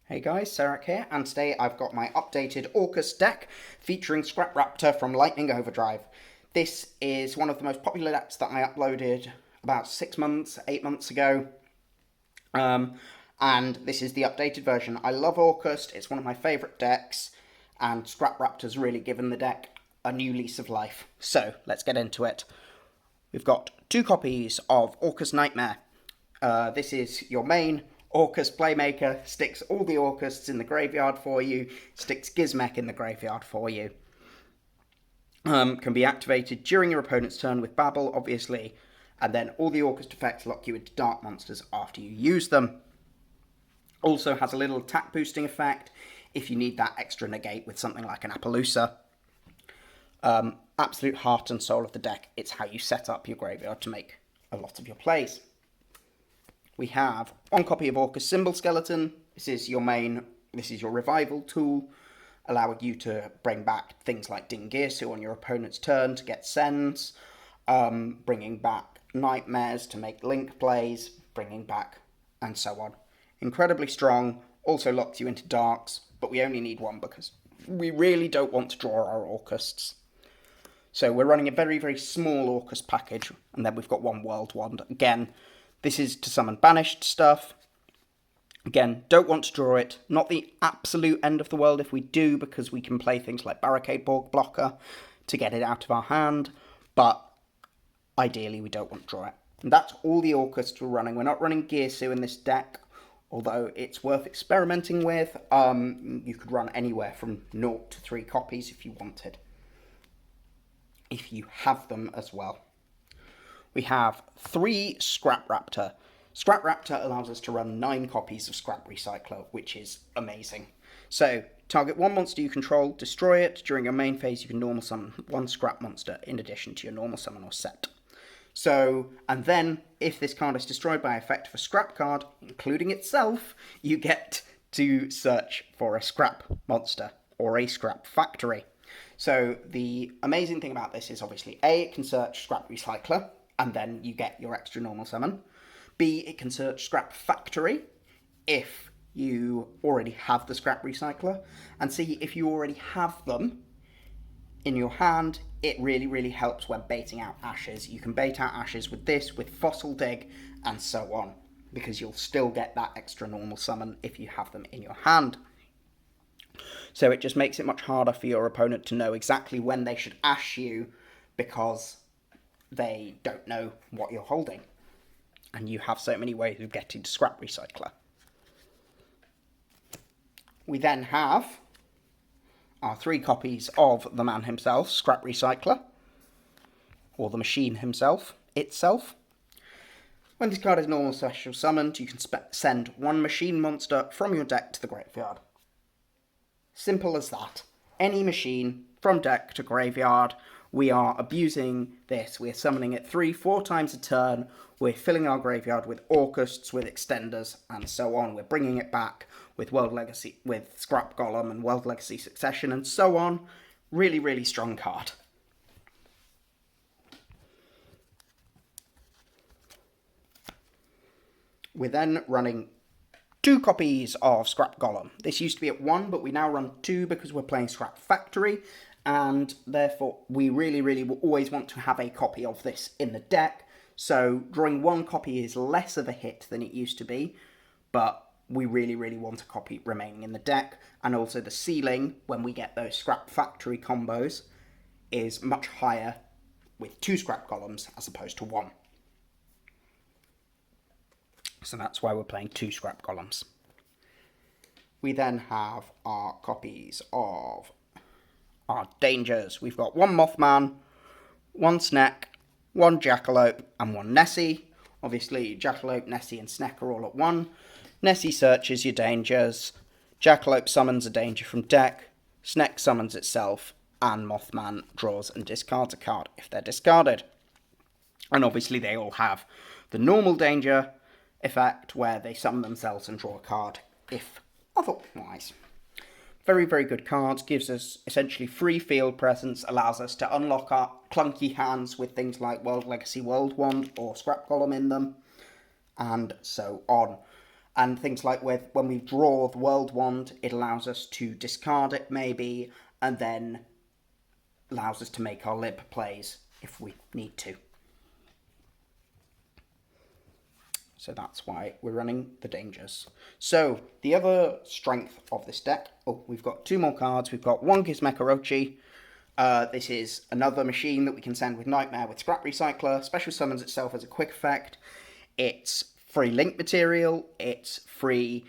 Hey guys, Sarek here, and today I've got my updated Orcust deck featuring Scrap-Raptor from Lightning Overdrive. This is one of the most popular decks that I uploaded about 6 months, 8 months ago, and this is the updated version. I love Orcust, it's one of my favourite decks, and Scrap-Raptor's really given the deck a new lease of life. So, let's get into it. We've got 2 copies of Orcust Nightmare. This is your main Orcust Playmaker, sticks all the Orcusts in the graveyard for you, sticks Gizmek in the graveyard for you. Can be activated during your opponent's turn with Babble, obviously, and then all the Orcust effects lock you into dark monsters after you use them. Also has a little attack boosting effect if you need that extra negate with something like an Appaloosa. Absolute heart and soul of the deck. It's how you set up your graveyard to make a lot of your plays. We have 1 copy of Orcust Symbol Skeleton. This is your revival tool, allowing you to bring back things like dingirsu on your opponent's turn to get sends, bringing back nightmares to make link plays, bringing back, and so on. Incredibly strong, also locks you into darks, but we only need 1 because we really don't want to draw our Orcusts. So we're running a very, very small Orcust package, and then we've got 1 World Wand. Again, this is to summon banished stuff. Again, don't want to draw it. Not the absolute end of the world if we do, because we can play things like Barricade Blocker to get it out of our hand. But ideally, we don't want to draw it. And that's all the Orcusts we're running. We're not running Girsu in this deck, although it's worth experimenting with. You could run anywhere from 0 to 3 copies if you wanted, if you have them as well. We have 3 Scrap-Raptor. Scrap-Raptor allows us to run 9 copies of Scrap Recycler, which is amazing. So, target 1 monster you control, destroy it. During your main phase, you can normal summon 1 Scrap monster in addition to your normal summon or set. So, and then, if this card is destroyed by effect of a Scrap card, including itself, you get to search for a Scrap monster or a Scrap factory. So, the amazing thing about this is obviously A, it can search Scrap Recycler, and then you get your extra normal summon. B, it can search Scrap Factory if you already have the Scrap Recycler. And C, if you already have them in your hand, it really, really helps when baiting out ashes. You can bait out ashes with this, with Fossil Dig, and so on, because you'll still get that extra normal summon if you have them in your hand. So it just makes it much harder for your opponent to know exactly when they should ash you, because they don't know what you're holding. And you have so many ways of getting to Scrap Recycler. We then have our 3 copies of the man himself, Scrap Recycler, or the machine itself. When this card is normal special summoned, you can send 1 machine monster from your deck to the graveyard. Simple as that. Any machine from deck to graveyard. We are abusing this. We're summoning it 3-4 times a turn. We're filling our graveyard with Orcusts, with Extenders, and so on. We're bringing it back with World Legacy, with Scrap Golem and World Legacy Succession, and so on. Really, really strong card. We're then running 2 copies of Scrap Golem. This used to be at 1, but we now run 2 because we're playing Scrap Factory, and therefore we really, really will always want to have a copy of this in the deck. So drawing 1 copy is less of a hit than it used to be, but we really, really want a copy remaining in the deck. And also the ceiling, when we get those Scrap Factory combos, is much higher with 2 Scrap Golems as opposed to 1. So that's why we're playing 2 Scrap Golems. We then have our copies of our dangers. We've got 1 Mothman, 1 Sneck, 1 Jackalope, and 1 Nessie. Obviously, Jackalope, Nessie, and Sneck are all at 1. Nessie searches your dangers. Jackalope summons a danger from deck. Sneck summons itself. And Mothman draws and discards a card if they're discarded. And obviously, they all have the normal danger effect where they summon themselves and draw a card if otherwise. Very, very good cards, gives us essentially free field presence, allows us to unlock our clunky hands with things like World Legacy World Wand or Scrap Golem in them, and so on. And things like when we draw the World Wand, it allows us to discard it maybe, and then allows us to make our lib plays if we need to. So that's why we're running the dangers. So the other strength of this deck, we've got 2 more cards. We've got one Gizmecha Orochi. This is another machine that we can send with Nightmare with Scrap Recycler. Special summons itself as a quick effect. It's free link material. It's free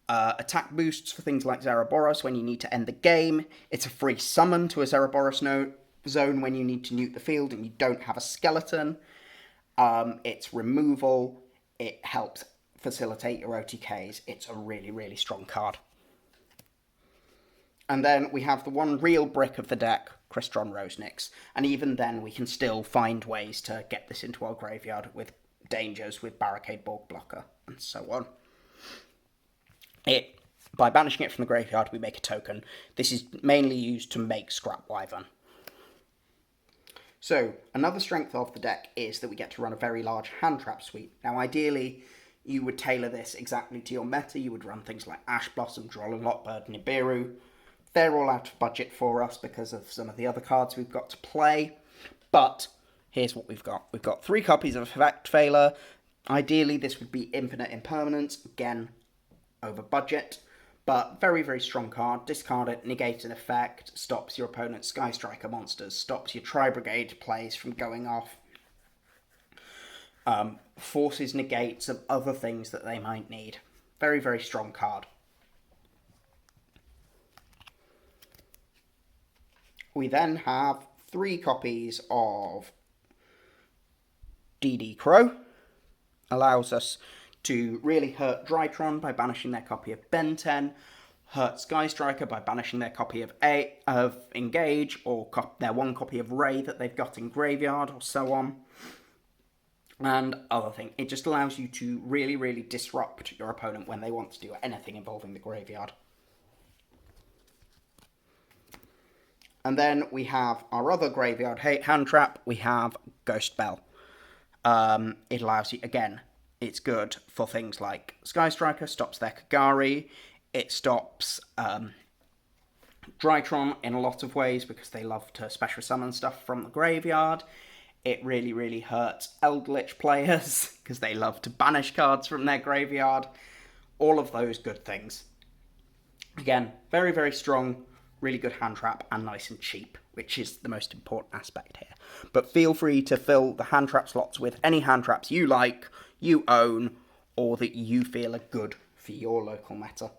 attack boosts for things like Zeraboros when you need to end the game. It's a free summon to a Zeraboros zone when you need to nuke the field and you don't have a skeleton. It's removal. It helps facilitate your OTKs. It's a really, really strong card. And then we have the one real brick of the deck, Crystron Rosenix. And even then, we can still find ways to get this into our graveyard with dangers, with Barricade Borg Blocker, and so on. By banishing it from the graveyard, we make a token. This is mainly used to make Scrap Wyvern. So, another strength of the deck is that we get to run a very large hand trap suite. Now, ideally, you would tailor this exactly to your meta. You would run things like Ash Blossom, Droll Lockbird, Nibiru. They're all out of budget for us because of some of the other cards we've got to play. But here's what we've got. We've got 3 copies of Effect Failure. Ideally, this would be Infinite Impermanence. Again, over budget. But very, very strong card. Discard it, negate an effect, stops your opponent's Sky Striker monsters, stops your Tri-Brigade plays from going off, forces negates of other things that they might need. Very, very strong card. We then have 3 copies of DD Crow. Allows us to really hurt Drytron by banishing their copy of Ben 10, hurt Sky Striker by banishing their copy of Engage, or their one copy of Ray that they've got in Graveyard, or so on. And other thing, it just allows you to really, really disrupt your opponent when they want to do anything involving the graveyard. And then we have our other graveyard hand trap. We have Ghost Bell. It allows you, again, it's good for things like Sky Striker, stops their Kagari. It stops Drytron in a lot of ways because they love to special summon stuff from the graveyard. It really, really hurts Eldritch players because they love to banish cards from their graveyard. All of those good things. Again, very, very strong, really good hand trap and nice and cheap, which is the most important aspect here. But feel free to fill the hand trap slots with any hand traps you like, you own, or that you feel are good for your local meta.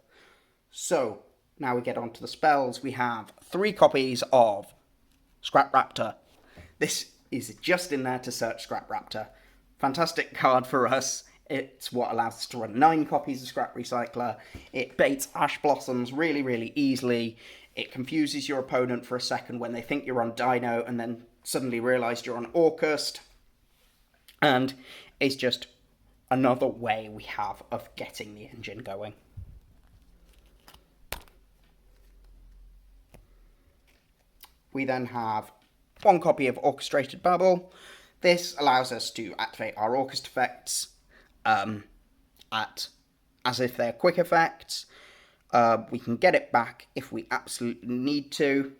So, now we get on to the spells. We have 3 copies of Scrap Raptor. This is just in there to search Scrap Raptor. Fantastic card for us. It's what allows us to run 9 copies of Scrap Recycler. It baits Ash Blossoms really, really easily. It confuses your opponent for a second when they think you're on Dino and then suddenly realise you're on Orcust. And it's just another way we have of getting the engine going. We then have 1 copy of Orchestrated Babble. This allows us to activate our Orcust effects as if they're quick effects. We can get it back if we absolutely need to.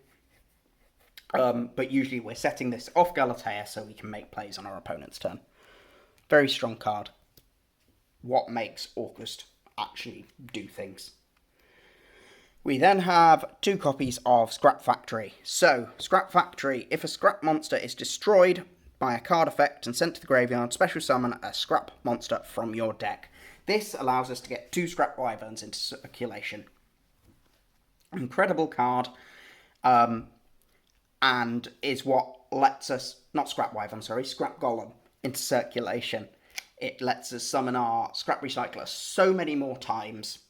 But usually we're setting this off Galatea so we can make plays on our opponent's turn. Very strong card. What makes Orcust actually do things. We then have 2 copies of Scrap Factory. So, Scrap Factory, if a scrap monster is destroyed by a card effect and sent to the graveyard, special summon a scrap monster from your deck. This allows us to get 2 Scrap Wyverns into circulation. Incredible card, and is what lets us, not Scrap Wyvern, sorry, Scrap Golem into circulation. It lets us summon our Scrap Recycler so many more times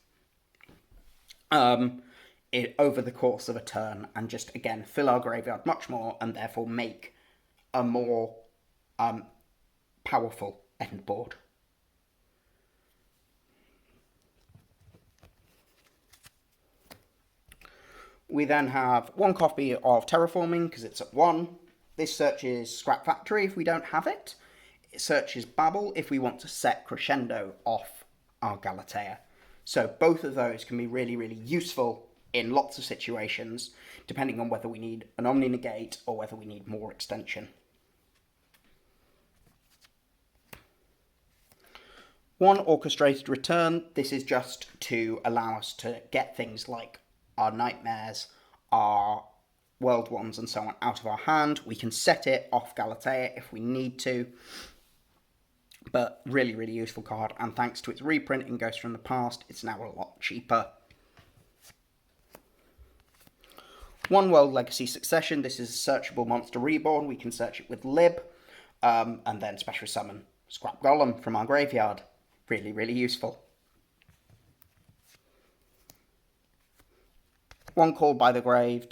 over the course of a turn, and just, again, fill our graveyard much more, and therefore make a more powerful end board. We then have 1 copy of Terraforming, because it's at 1. This searches Scrap Factory if we don't have it. It searches Babel if we want to set Crescendo off our Galatea. So both of those can be really, really useful in lots of situations, depending on whether we need an Omni Negate or whether we need more extension. One Orchestrated Return. This is just to allow us to get things like our Nightmares, our World Ones and so on out of our hand. We can set it off Galatea if we need to. But really, really useful card, and thanks to its reprint in Ghost from the Past, it's now a lot cheaper. One World Legacy Succession. This is a searchable monster reborn. We can search it with Lib, and then special summon Scrap Golem from our graveyard. Really, really useful. One Called by the Grave.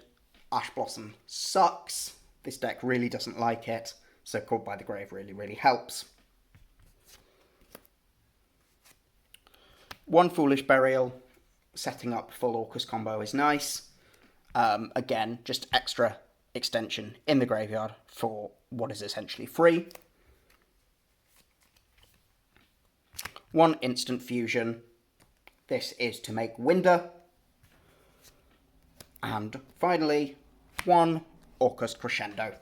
Ash Blossom sucks. This deck really doesn't like it, so Called by the Grave really, really helps. One Foolish Burial. Setting up full Orcust combo is nice. Again, just extra extension in the graveyard for what is essentially free. One Instant Fusion. This is to make Winder. And finally, one Orcust Crescendo.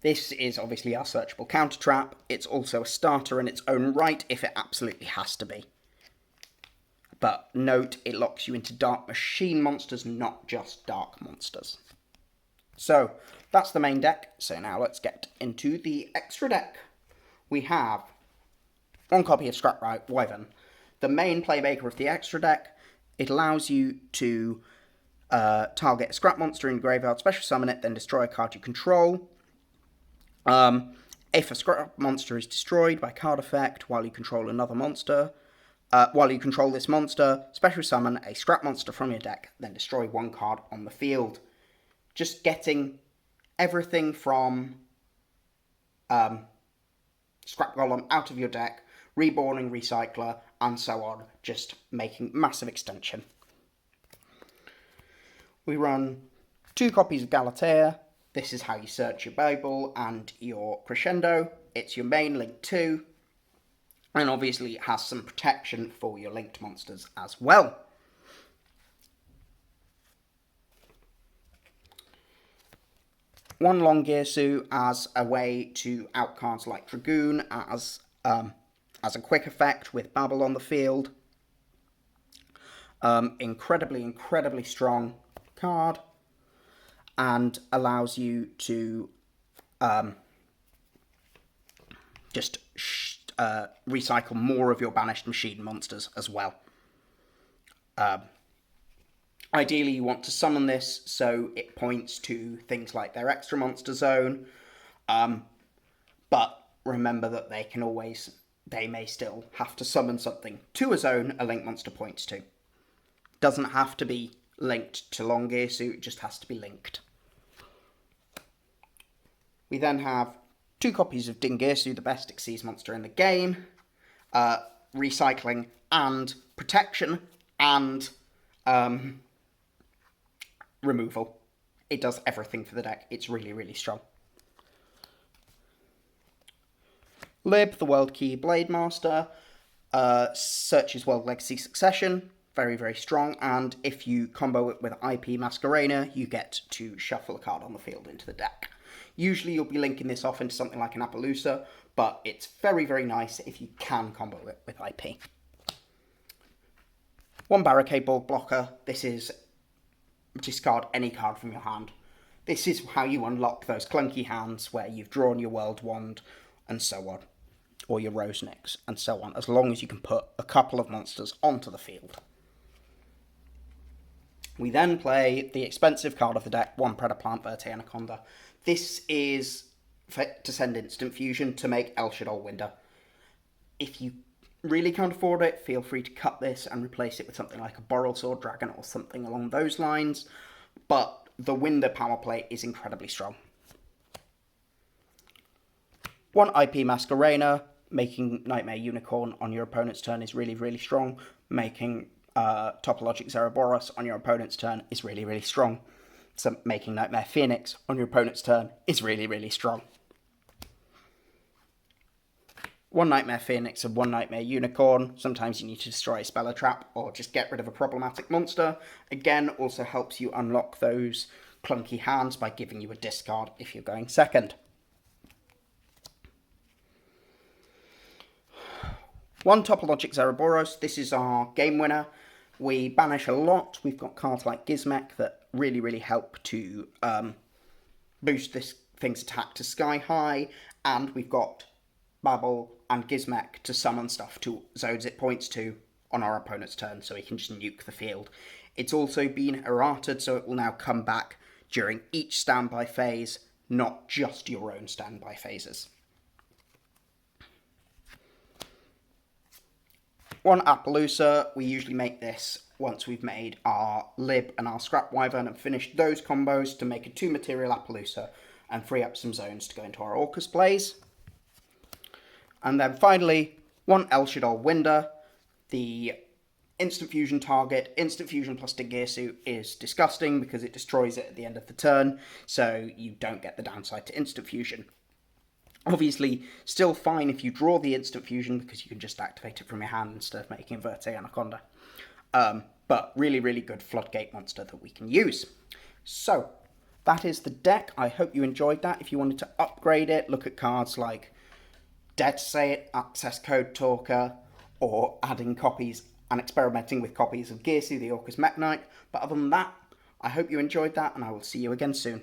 This is obviously our searchable counter trap. It's also a starter in its own right if it absolutely has to be. But note, it locks you into Dark Machine monsters, not just Dark monsters. So, that's the main deck. So now let's get into the extra deck. We have one copy of Scrap Wyvern, the main playmaker of the extra deck. It allows you to target a scrap monster in graveyard, special summon it, then destroy a card you control. If a scrap monster is destroyed by card effect while you control another monster, while you control this monster, special summon a scrap monster from your deck, then destroy one card on the field. Just getting everything from Scrap Golem out of your deck, reborning Recycler, and so on, just making massive extension. We run 2 copies of Galatea. This is how you search your Bible and your Crescendo. It's your main link 2. And obviously it has some protection for your linked monsters as well. One Dingirsu as a way to out cards like Dragoon as a quick effect with Babel on the field. Incredibly strong card, and allows you to just recycle more of your banished machine monsters as well. Ideally, you want to summon this so it points to things like their extra monster zone, but remember that they may still have to summon something to a zone a link monster points to. Doesn't have to be linked to Dingirsu, it just has to be linked. We then have 2 copies of Dingirsu, the best Xyz monster in the game, recycling and protection and removal. It does everything for the deck. It's really strong. Lib, the World Key Blade Master, searches World Legacy Succession, very strong, and if you combo it with IP Masquerena, you get to shuffle a card on the field into the deck. Usually you'll be linking this off into something like an Appaloosa, but it's very nice if you can combo it with IP. One Barricade Ball Blocker. This is discard any card from your hand. This is how you unlock those clunky hands where you've drawn your World Wand and so on, or your Rose Nyx and so on, as long as you can put a couple of monsters onto the field. We then play the expensive card of the deck, one Predaplant Verte Anaconda. This is to send instant fusion to make El Shaddai Winder. If you really can't afford it, feel free to cut this and replace it with something like a Boral Sword Dragon or something along those lines, but the Winder power play is incredibly strong. One IP Masquerena, making Nightmare Unicorn on your opponent's turn is really strong. Making Topologic Zereboros on your opponent's turn is really strong. So making Nightmare Phoenix on your opponent's turn is really strong. 1 Nightmare Phoenix and 1 Nightmare Unicorn. Sometimes you need to destroy a spell or trap or just get rid of a problematic monster. Again, also helps you unlock those clunky hands by giving you a discard if you're going second. 1 Topologic Zereboros. This is our game winner. We banish a lot. We've got cards like Gizmek that really help to boost this thing's attack to sky high, and we've got Babel and Gizmek to summon stuff to zones it points to on our opponent's turn, so he can just nuke the field. It's also been errated, so it will now come back during each standby phase, not just your own standby phases. 1 Appaloosa. We usually make this once we've made our Lib and our Scrap Wyvern and finished those combos to make a 2 material Appaloosa and free up some zones to go into our Orcust plays. And then finally, 1 El Shaddol Winder. The instant fusion target, instant fusion plus dingirsu, is disgusting because it destroys it at the end of the turn, so you don't get the downside to instant fusion. Obviously, still fine if you draw the instant fusion because you can just activate it from your hand instead of making Verte Anaconda. But really good floodgate monster that we can use. So, that is the deck. I hope you enjoyed that. If you wanted to upgrade it, look at cards like Dare to Say It, Access Code Talker, or adding copies and experimenting with copies of Girsu, the Orcust Mech Knight. But other than that, I hope you enjoyed that, and I will see you again soon.